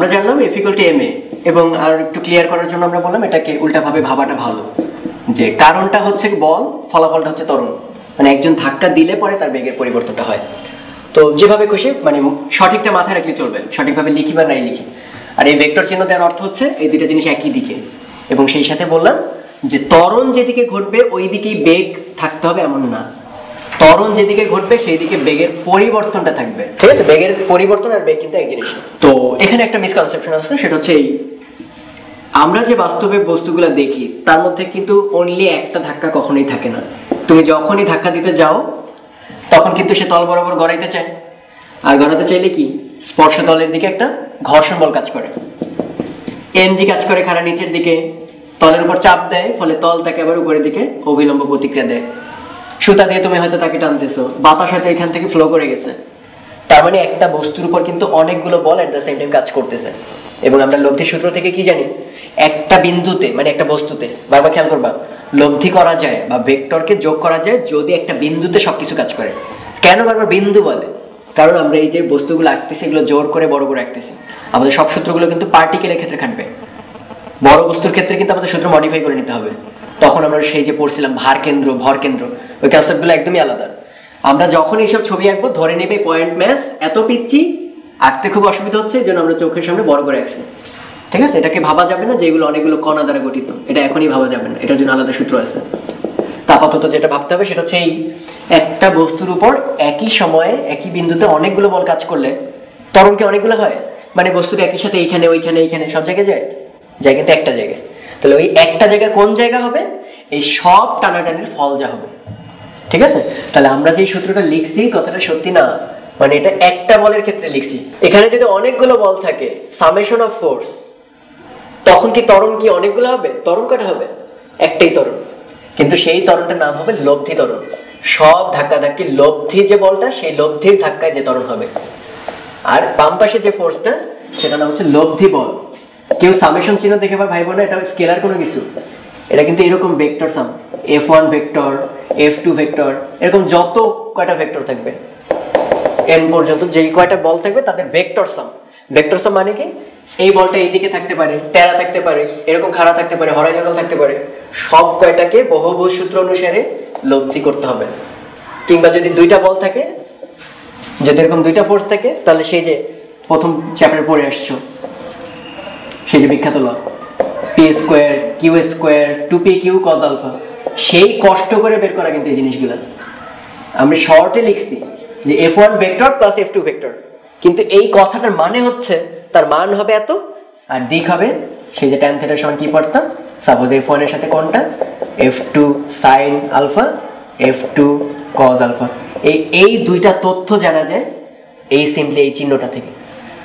আমরা জানলাম F = ma, এবং আর একটু ক্লিয়ার করার জন্য আমরা বললাম এটাকে উল্টাভাবে ভাবাটা ভালো, যে কারণটা হচ্ছে বল, ফলাফলটা হচ্ছে ত্বরণ। মানে একজন ধাক্কা দিলে পরে তার বেগের পরিবর্তনটা হয়। তো যেভাবে খুশি মানে সঠিকটা মাথায় রাখলে চলবে, সঠিকভাবে লিখি বা নাই লিখি। আর এই ভেক্টর চিহ্ন দেওয়ার অর্থ হচ্ছে এই দুইটা জিনিস একই দিকে, এবং সেই সাথে বললাম যে ত্বরণ যেদিকে ঘটবে ওই দিকেই বেগ থাকতে হবে এমন না, ত্বরণ যেদিকে ঘটবে সেই দিকে বেগের পরিবর্তনটা থাকবে। ঠিক আছে, বেগের পরিবর্তন আর বেগ কিন্তু এক জিনিস। তো এখানে একটা মিসকনসেপশন আছে, সেটা হচ্ছে এই, আমরা যে বাস্তবে বস্তুগুলো দেখি তার মধ্যে কিন্তু অনলি একটা ধাক্কা কখনোই থাকে না। তুমি যখনই ধাক্কা দিতে যাও তখন কিন্তু সে তল বরাবর গড়াইতে চায়, আর গড়াতে চাইলে কি স্পর্শ তলের দিকে একটা ঘর্ষণ বল কাজ করে, এমজি কাজ করে খাড়া নিচের দিকে, তলের উপর চাপ দেয়, ফলে তল তাকে আবার উপরের দিকে অবিলম্ব প্রতিক্রিয়া দেয়। সুতা দিয়ে তুমি হয়তো তাকে টানতেছো, বাতাস হয়তো এখান থেকে ফ্লো করে গেছে, তার মানে একটা বস্তুর উপর কিন্তু অনেকগুলো বল এট দ্য সেম টাইম কাজ করতেছে। এবং আমরা লব্ধি সূত্র থেকে কি জানি, একটা বিন্দুতে মানে একটা বস্তুতে, বারবার খেয়াল করবা, লব্ধি করা যায় বা ভেক্টরকে যোগ করা যায় যদি একটা বিন্দুতে সবকিছু কাজ করে। কেন বারবার বিন্দু বলে? কারণ আমরা এই যে বস্তুগুলো আঁকতেছি এগুলো জোর করে বড় করে আঁকতেছি। আমাদের সব সূত্রগুলো কিন্তু পার্টিকেলের ক্ষেত্রে খাটবে, বড় বস্তুর ক্ষেত্রে কিন্তু আমাদের সূত্র মডিফাই করে নিতে হবে। তখন আমরা সেই যে পড়ছিলাম ভার কেন্দ্র, ভর কেন্দ্র, ওই কনসেপ্টগুলো একদমই আলাদা। আমরা যখন এইসব ছবি আঁকবো ধরে নেবে পয়েন্ট ম্যাচ এত পিচ্ছি, আঁকতে খুব অসুবিধা হচ্ছে, এই জন্য আমরা চোখের সামনে বড় করে আঁকছি। ঠিক আছে, এটাকে ভাবা যাবে না যে এগুলো অনেকগুলো কণা দ্বারা গঠিত, এটা এখনই ভাবা যাবে না, এটার জন্য আলাদা সূত্র আছে। আপাতত যেটা ভাবতে হবে সেটা হচ্ছে এই একটা বস্তুর উপর একই সময়ে একই বিন্দুতে অনেকগুলো বল কাজ করলে ত্বরণ কি অনেকগুলো হয়? মানে বস্তুটা একই সাথে এইখানে ওইখানে এইখানে সব জায়গায় যায়, যায় কিন্তু একটা জায়গায়। তাহলে ওই একটা জায়গা কোন জায়গা হবে? এই সব টানাটানির ফল যা হবে। ঠিক আছে, তাহলে আমরা যে সূত্রটা লিখছি কথাটা সত্যি না, মানে এটা একটা বলের ক্ষেত্রে লিখছি। এখানে যদি অনেকগুলো বল থাকে, সামেশন অফ ফোর্স, তখন কি ত্বরণ কি অনেকগুলো হবে? ত্বরণ কটা হবে? একটাই ত্বরণ, কিন্তু সেই ত্বরণটার নাম হবে লব্ধি ত্বরণ। সব ধাক্কাধাক্কি লব্ধি যে বলটা, সেই লব্ধির ধাক্কায় যে ত্বরণ হবে। আর বাম পাশে যে ফোর্সটা সেটা নাম হচ্ছে লব্ধি বল। কেউ সামেশন চিহ্ন দেখে আবার ভাইব না এটা স্কেলার কোনো কিছু, এটা কিন্তু এরকম ভেক্টর সাম, F1 ভেক্টর, F2 ভেক্টর, এরকম যত কয়টা ভেক্টর থাকবে n পর্যন্ত যেই কয়টা বল থাকবে তাদের ভেক্টর সাম। ভেক্টর সাম মানে কি? এই বলটা এইদিকে থাকতে পারে, তেরা থাকতে পারে, এরকম খাড়া থাকতে পারে, হরাইজন্টাল থাকতে পারে, সব কয়টাকে বহুভুজ সূত্র অনুসারে লব্ধি করতে হবে। কিংবা যদি দুইটা বল থাকে, যদি এরকম দুইটা ফোর্স থাকে, তাহলে সেই যে প্রথম চ্যাপ্টারে পড়ে আসছো সেই যে বিখ্যাত ল p², q², 2pq cos alpha, সেই কষ্ট করে বের করা কিন্তু এই জিনিসগুলো আমি শর্টে লিখছি যে F1 vector plus F2 vector, কিন্তু এই কথাটার মানে হচ্ছে তার মান হবে এত আর দিক হবে সেই যে tan θ সমান কি পড়তাম, সাপোজ F1 এর সাথে কোনটা F2 sin alpha, F2 cos alpha. এই দুইটা তথ্য জানা যায় এই সিম্পলি এই চিহ্নটা থেকে,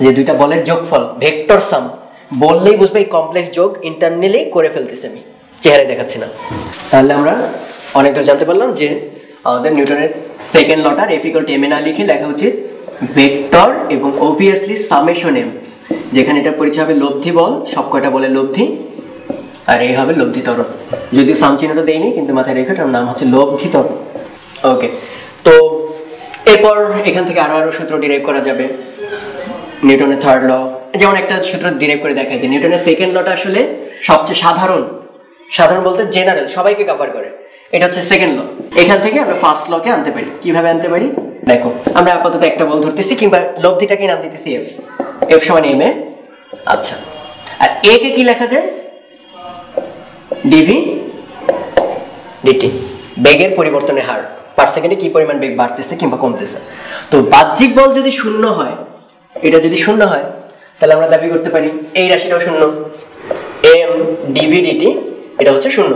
যে দুইটা বলের যোগফল ভেক্টর সাম বললেই বুঝবে এই কমপ্লেক্স যোগ ইন্টারনালি করে ফেলতেছে, আমি চেহারায় দেখাচ্ছি না। তাহলে আমরা অনেকটা জানতে পারলাম যে আমাদের নিউটনের সেকেন্ড লটার F = ma না লিখে লেখা উচিত ভেক্টর এবং অবভিয়াসলি সামেশন m, যেখানে এটা পরিচয় হবে লব্ধি বল, সব কয়টা বলে লব্ধি, আর এই হবে লব্ধি ত্বরণ। যদিও সাম চিহ্নটা দেয়নি কিন্তু মাথায় রেখে এটার নাম হচ্ছে লব্ধি ত্বরণ। ওকে, তো এরপর এখান থেকে আরো সূত্র ডিরাইভ করা যাবে। নিউটনের থার্ড ল, যেমন একটা সূত্র ডিরাইভ করে দেখায় যে নিউটনের সেকেন্ড লটা আসলে সবচেয়ে সাধারণ, সাধারণ বলতে জেনারেল, সবাইকে কভার করে, এটা হচ্ছে সেকেন্ড ল। এখান থেকে আমরা ফার্স্ট লকে আনতে পারি। কিভাবে আনতে পারি দেখো, আমরা আপাতত একটা বল ধরতেছি কিংবা লব্ধিটাকে নাম দিতেছি F সমান ma। আচ্ছা, আর a কে কি লেখা যায়? dv dt, বেগের পরিবর্তনের হার, পার সেকেন্ডে কি পরিমাণ বেগ বাড়তেছে কিংবা কমতেছে। তো বাহ্যিক বল যদি শূন্য হয়, এটা যদি শূন্য হয় তাহলে আমরা দাবি করতে পারি এই রাশিটাও শূন্য, m dv dt এটা হচ্ছে শূন্য।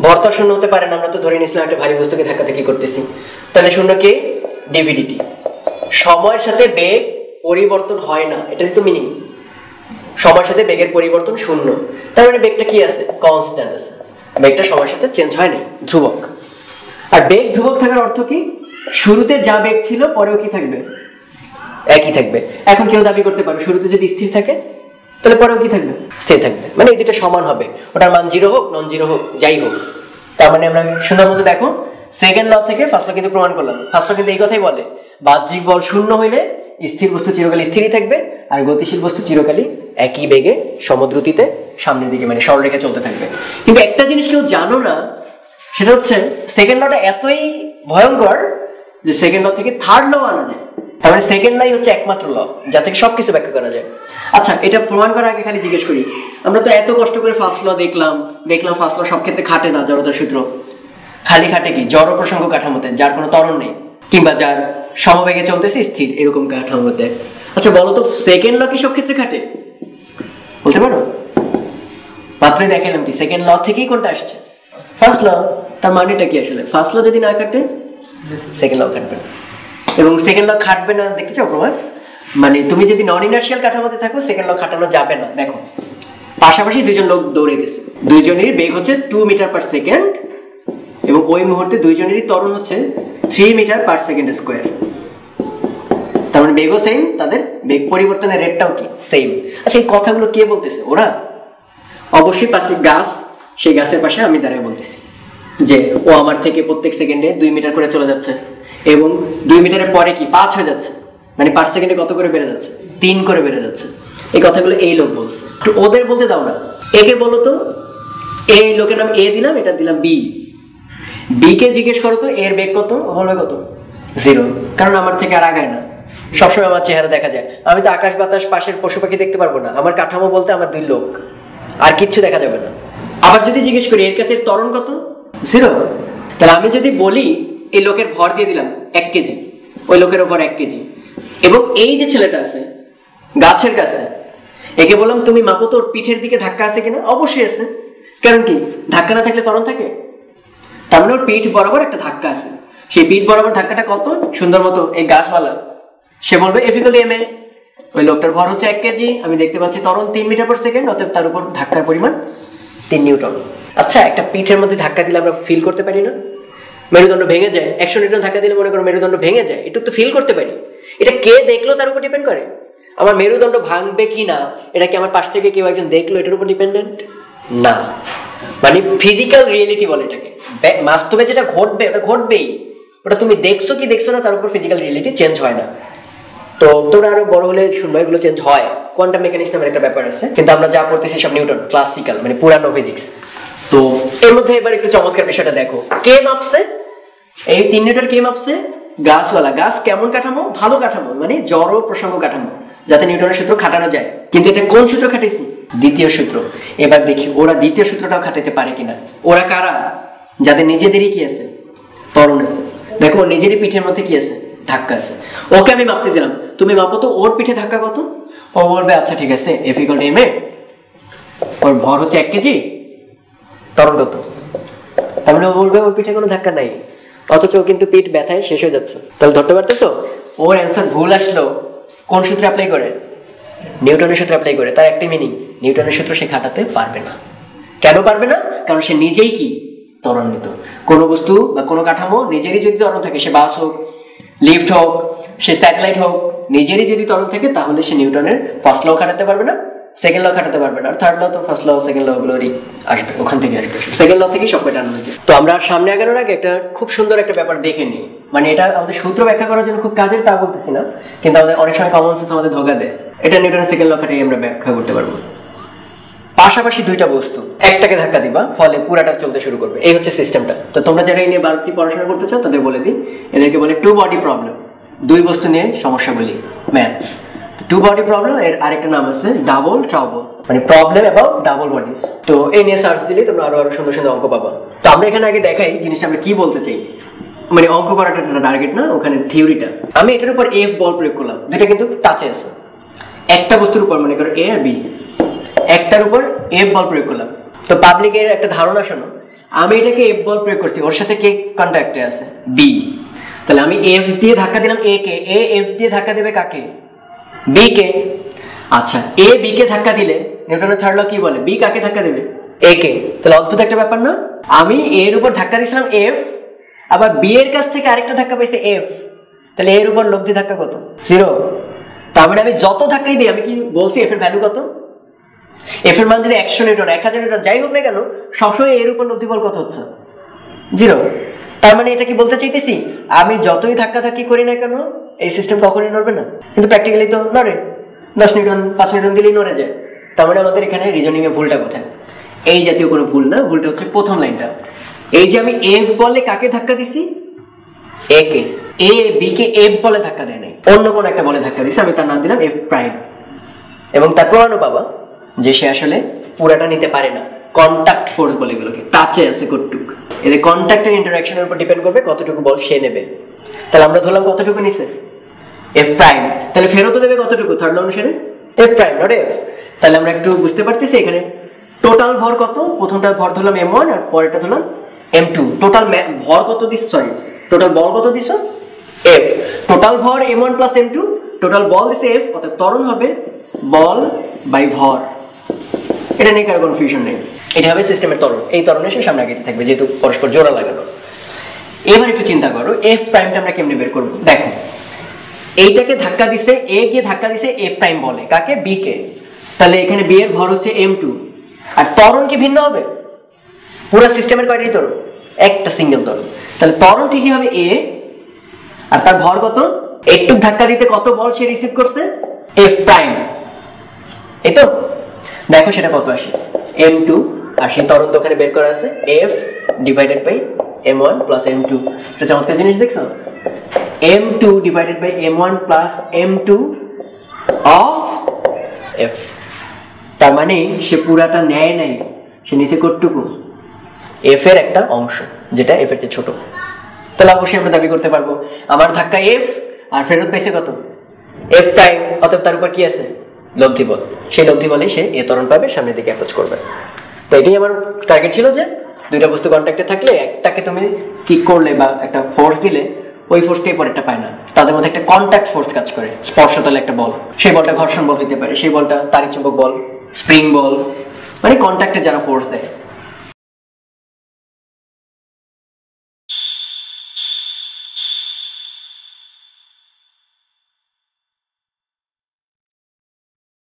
ভর তো শূন্য হতে পারে না, আমরা তো ধরে নিয়েছিলাম একটা ভারী বস্তুকে ধাক্কাধাক্কি করতেছি, তাহলে শূন্য কে? dv dt। সময়ের সাথে বেগ পরিবর্তন হয় না, এটাই তো মিনিং। সময়ের সাথে বেগের পরিবর্তন শূন্য, তার মানে বেগটা কি আছে? কনস্ট্যান্ট আছে, বেগটা সময়ের সাথে চেঞ্জ হয় না, ধ্রুবক। আর বেগ ধ্রুবক থাকার অর্থ কি? শুরুতে যা বেগ ছিল পরেও কি থাকবে? একই থাকবে। এখন কেউ দাবি করতে পারে শুরুতে যদি স্থির থাকে তাহলে পরেও কি থাকবে? স্থির থাকবে, মানে এই দুটো সমান হবে, ওটার মান জিরো হোক নন জিরো হোক যাই হোক। তার মানে আমরা সুন্দর মতো দেখো সেকেন্ড ল থেকে ফার্স্ট ল কিন্তু প্রমাণ করলাম। ফার্স্ট ল কিন্তু এই কথাই বলে বাহ্যিক বল শূন্য হইলে স্থির বস্তু চিরকাল স্থিরই থাকবে, আর গতিশীল বস্তু চিরকালই একই বেগে সমদ্রুতিতে সামনের দিকে মানে সরলরেখা চলতে থাকবে। কিন্তু একটা জিনিস কেউ জানো না, সেটা হচ্ছে সেকেন্ড লটা এতই ভয়ঙ্কর যে সেকেন্ড ল থেকে থার্ড ল আনা যায়। তার মানে সেকেন্ড লাই হচ্ছে একমাত্র ল যা থেকে সবকিছু ব্যাখ্যা করা যায়। আচ্ছা, এটা প্রমাণ করার আগে খালি জিজ্ঞেস করি, আমরা তো এত কষ্ট করে ফার্স্ট ল দেখলাম ফার্স্ট ল সব ক্ষেত্রে খাটে না জড়তার সূত্র, খালি খাটে কি জড় প্রসঙ্গ কাঠামোতে যার কোনো ত্বরণ নেই কিংবা যার সমবেগে চলতেছে স্থির এরকম কাঠামোতে। আচ্ছা বলো তো সেকেন্ড ল কি সব ক্ষেত্রে খাটে? বলতে পারো? মাত্রই দেখালাম কি সেকেন্ড ল থেকেই কোনটা আসছে? First law. তার মানেটা কি আসলে? ফার্স্ট ল যদি না খাটে সেকেন্ড ল খাটবে না, এবং সেকেন্ড ল খাটবে না দেখতে চাও প্রমাণ? মানে তুমি যদি নন ইনার্শিয়াল কাঠামোতে থাকো সেকেন্ড ল খাটানো যাবে না। দেখো পাশাপাশি দুইজন লোক দৌড়ে গেছে, দুইজনের বেগ হচ্ছে 2 মিটার পার সেকেন্ড এবং ওই মুহূর্তে দুইজনেরই ত্বরণ হচ্ছে 3 মিটার পার সেকেন্ড স্কোয়ার। তার মানে বেগও সেম, তাদের বেগ পরিবর্তনের রেটটাও কি সেম। আচ্ছা এই কথাগুলো কে বলতেছে? ওরা। অবশ্যই পাশে গাছ, সেই গাছের পাশে আমি দাঁড়িয়ে বলতেছি যে ও আমার থেকে প্রত্যেক সেকেন্ডে 2 মিটার করে চলে যাচ্ছে এবং 2 মিটারের পরে কি 5 হয়ে যাচ্ছে, মানে পার সেকেন্ডে কত করে বেড়ে যাচ্ছে? 3 করে বেড়ে যাচ্ছে। এই কথাগুলো এই লোক বলছে, তো ওদের বলতে দাও না। একে বলো তো, এই লোকের নাম এ দিলাম, এটা দিলাম বি। বি কে জিজ্ঞেস করো তো এর বেগ কত, ও বলবে কত? 0, কারণ আমার থেকে আর আগায় না, সবসময় আমার চেহারা দেখা যায়। আমি তো আকাশ বাতাস পাশের পশু পাখি দেখতে পারবো না, আমার কাঠামো বলতে আমার 2 লোক, আর কিচ্ছু দেখা যাবে না। আবার যদি জিজ্ঞেস করি এর কাছে ত্বরণ কত? 0। তাহলে আমি যদি বলি এই লোকের ভর দিয়ে দিলাম 1 কেজি, ওই লোকের ওপর 1 কেজি, এবং এই যে ছেলেটা আছে গাছের কাছে, একে বললাম তুমি মাপো তোর পিঠের দিকে ধাক্কা আছে কিনা? অবশ্যই আছে, কারণ কি ধাক্কা না থাকলে ত্বরণ থাকে? তার মানে ওর পিঠ বরাবর একটা ধাক্কা আছে, সেই পিঠ বরাবর ধাক্কাটা কত সুন্দর মতো এই গাছওয়ালা, সে বলবে এফ=ma। ওই লোকটার ভর হচ্ছে 1 কেজি, আমি দেখতে পাচ্ছি ত্বরণ 3 মিটার পার সেকেন্ড, অতএব তার উপর ধাক্কার পরিমাণ 3 নিউটন। আচ্ছা একটা পিঠের মধ্যে ধাক্কা দিলে আমরা ফিল করতে পারি না? মেরুদণ্ড ভেঙে যায়, 100 নিউটন ধাক্কা দিলে মনে করো মেরুদণ্ড ভেঙে যায়, একটু তো ফিল করতে পারি। এটা কে দেখলো তার উপর ডিপেন্ড করে। আমার মেরুদণ্ড ভাঙবে কি না এটা কি আমার পাশ থেকে কেউ একজন দেখলো এটার উপর ডিপেন্ডেন্ট না। মানে ফিজিক্যাল রিয়েলিটি বলে এটাকে, বাস্তবে যেটা ঘটবে ওটা ঘটবেই, ওটা তুমি দেখছো কি দেখছো না তার উপর ফিজিক্যাল রিয়েলিটি চেঞ্জ হয় না। তো তোমরা আরো বড় হলে শুনবো এগুলো চেঞ্জ হয়, কোয়ান্টাম মেকানিক্স নামের একটা ব্যাপার আছে, কিন্তু আমরা যা পড়তেছি সব নিউটন ক্লাসিক্যাল মানে পুরানো ফিজিক্স। তো এর মধ্যে এবার একটু চমৎকার বিষয়টা দেখো, কে মাপছে এই 3 নিউটন? কে মাপছে? গাছওয়ালা। গাছ কেমন কাঠামো? ভালো কাঠামো, মানে জড় প্রসঙ্গ কাঠামো যাতে নিউটনের সূত্র খাটানো যায়। কিন্তু এটা কোন সূত্র খাটাইছি? দ্বিতীয় সূত্র। এবার দেখি ওরা দ্বিতীয় সূত্রটাও খাটাতে পারে কিনা। ওরা কারা? যাদের নিজেদেরই কি আছে? ত্বরণ আছে। দেখো নিজেরই পিঠের মধ্যে কি আছে? ধাক্কা আছে। ওকে আমি মাপতে দিলাম, তুমি মাপো তো ওর পিঠে ধাক্কা কত। ও বলবে আচ্ছা ঠিক আছে F=ma, ওর ভর হচ্ছে 1 কেজি, ত্বরণ কত? তার মানে ও বলবে ওর পিঠে কোনো ধাক্কা নাই, অথচ কিন্তু পিঠ ব্যথায় শেষ হয়ে যাচ্ছে। তাহলে ধরতে পারতেছো ওর অ্যান্সার ভুল আসলো কোন সূত্রে অ্যাপ্লাই করে? নিউটনের সূত্রে অ্যাপ্লাই করে। তার একটা মিনিং, নিউটনের সূত্র সে খাটাতে পারবে না। কেন পারবে না? কারণ সে নিজেই কি ত্বরণিত। কোনো বস্তু বা কোনো কাঠামো নিজেরই যদি ত্বরণ থাকে, সে বাস হোক, লিফট হোক, সে স্যাটেলাইট হোক, নিজেরই যদি ত্বরণ থাকে তাহলে সে নিউটনের ফার্স্ট ল খাটাতে পারবে না, সেকেন্ড ল খাটাতে পারবে না, আর থার্ড ল তো ফার্স্ট ল সেকেন্ড ল ওগুলোরই আসবে, ওখান থেকে আসবে, সেকেন্ড ল থেকেই সব পেটানো হয়েছে। তো আমরা সামনে আগানোর আগে একটা খুব সুন্দর একটা ব্যাপার দেখে নিই, মানে এটা আমাদের সূত্র ব্যাখ্যা করার জন্য খুব কাজের তা বলতেছি না, কিন্তু আমাদের অনেক সময় কমন সেন্স আমাদের ধোকা দেয়। এটা নিউটনের সেকেন্ড ল খাটিয়ে আমরা ব্যাখ্যা করতে পারবো। পাশাপাশি দুইটা বস্তু একটাকে ধাক্কা দিবা, ফলে পুরাটা চলতে শুরু করবে, এই হচ্ছে সিস্টেমটা। তো তোমরা যারা এই নিয়ে বাড়তি পড়াশোনা করতে চাও তাদের বলে দিই, এদেরকে বলে টু বডি প্রবলেম, দুই বস্তু নিয়ে সমস্যা বলি ম্যাথস। টু বডি প্রবলেম এর আরেকটা নাম আছে ডাবল ট্রাবল, মানে প্রবলেম অ্যাবাউট ডাবল বডিজ। তো এই নিয়ে সার্চ দিলে তোমরা আরো সুন্দর সুন্দর অঙ্ক পাবা। তো আমরা এখানে আগে দেখাই জিনিসটা আমরা কি বলতে চাই, মানে অঙ্ক করাটা টার্গেট না, ওখানে থিওরিটা। আমি এটার উপর এফ বল প্রয়োগ করলাম, দুইটা কিন্তু টাচে আছে, একটা বস্তুর উপর মনে করো এ আর বি, একটার উপর এফ বল প্রয়োগ করলাম। তো পাবলিকের একটা ধারণা শোনো, আমি এটাকে এফ বল প্রয়োগ করছি, ওর সাথে কে কন্ট্যাক্টে আছে? বি। তাহলে আমি এফ দিয়ে ধাক্কা দিলাম এ কে, এ এফ দিয়ে ধাক্কা দেবে কাকে? বি কে। আচ্ছা এ বি কে ধাক্কা দিলে নিউটনের থার্ড ল কি বলে? বি কাকে ধাক্কা দেবে? এ কে। তাহলে অদ্ভুত একটা ব্যাপার না? আমি এর উপর ধাক্কা দিয়েছিলাম এফ, আবার বি এর কাছ থেকে আরেকটা ধাক্কা পাইছে এফ, তাহলে এর উপর লব্ধি ধাক্কা কত? 0। তার মানে আমি যত ধাক্কাই দিই, আমি কি বলছি এফ এর ভ্যালু কত? এফ এর মান যদি 100 নিউটন 1000 নিউটন যাই হোক না কেন, সবসময় এর উপর লব্ধি বল কত হচ্ছে? 0। তার মানে এটা কি বলতে চাইতেছি, আমি যতই ধাক্কা ধাক্কি করি না কেন এই সিস্টেম কখনোই নড়বে না, কিন্তু প্র্যাকটিক্যালি তো নড়ে। 10 নিউটন 5 নিউটন দিলেই নড়ে যায়। তার মানে আমাদের এখানে রিজনিং এ ভুলটা কোথায়? এই জাতীয় কোনো ভুল না, ভুলটা হচ্ছে প্রথম লাইনটা। এই যে আমি এফ বলে কাকে ধাক্কা দিছি? এ কে। এ বি কে এফ বলে ধাক্কা দেয় নাই, অন্য কোন একটা বলে ধাক্কা দিছি, আমি তার নাম দিলাম এফ প্রাইম। এবং তার প্রমাণও পাবা যে সে আসলে পুরাটা নিতে পারে না। কন্টাক্ট ফোর্স বলে এগুলোকে, টাচে আছে কতটুকু। এদের কন্টাক্টের ইন্টারঅ্যাকশনের উপর ডিপেন্ড করবে কতটুকু বল সে নেবে। তাহলে আমরা ধরলাম কতটুকু নিছে? F prime. তাহলে ফেরত দেবে কতটুকু থার্ড ল অনুসারে? F prime not F. তাহলে আমরা একটু বুঝতে পারতেছি এখানে টোটাল ভর কত। প্রথমটা ভর ধরলাম m1 আর পরেরটা ধরলাম m2। টোটাল ভর কত দিছ, সরি টোটাল বল কত দিছ? f। টোটাল ভর m1 প্লাস m2, টোটাল বল দিছে f, অর্থাৎ ত্বরণ হবে বল বাই ভর। এটা নিয়ে কারো কনফিউশন নেই, এটা হবে সিস্টেমের ত্বরণ। এই ত্বরণের সে সামনে আগে থাকবে যেহেতু পরস্পর জোড়া লাগানো। এবার একটু চিন্তা করো f প্রাইমটা আমরা কেমনে বের করব। দেখো এইটাকে ধাক্কা দিছে এ গিয়ে ধাক্কা দিছে এ প্রাইম বলে কাকে? বি কে। তাহলে এখানে বি এর ভর হচ্ছে m2, আর ত্বরণ কি ভিন্ন হবে? পুরো সিস্টেমের কয়টাই ত্বরণ? একটা সিঙ্গেল ত্বরণ। তাহলে ত্বরণ ঠিকই হবে এ, আর তার ভর কত? একটু ধাক্কা দিতে কত বল সে রিসিভ করছে? F prime. এই তো দেখো সেটা কত আসে? m2, আর সেই ত্বরণ তো ওখানে বের করা আছে f divided by m1 plus m2। এটা চমৎকার জিনিস দেখছো, m2 divided by m1 plus m2 of f। তার মানে সে পুরাটা নেয় নাই, সে নিচে কতটুকু? এফ এর একটা অংশ, যেটা এফ এর চেয়ে ছোট। তাহলে অবশ্যই আমরা দাবি করতে পারবো আমার ধাক্কা এফ আর ফেরত পেয়েছে কত? F prime. অতএব তার উপর কি আছে? লব্ধি বল। সেই লব্ধি বলেই সে এ ত্বরণ পাবে, সামনের দিকে অ্যাপ্রোচ করবে। তো এটাই আমার টার্গেট ছিল যে দুইটা বস্তু কন্ট্যাক্টে থাকলে একটাকে তুমি কিক করলে বা একটা ফোর্স দিলে ওই ফোর্সটাই পরেরটা পায় না, তাদের মধ্যে একটা কন্ট্যাক্ট ফোর্স কাজ করে। স্পর্শতলে একটা বল, সেই বলটা ঘর্ষণ বল হইতে পারে, সেই বলটা তাড়িৎ চুম্বক বল, স্প্রিং বল, মানে কন্ট্যাক্টে যারা ফোর্স দেয়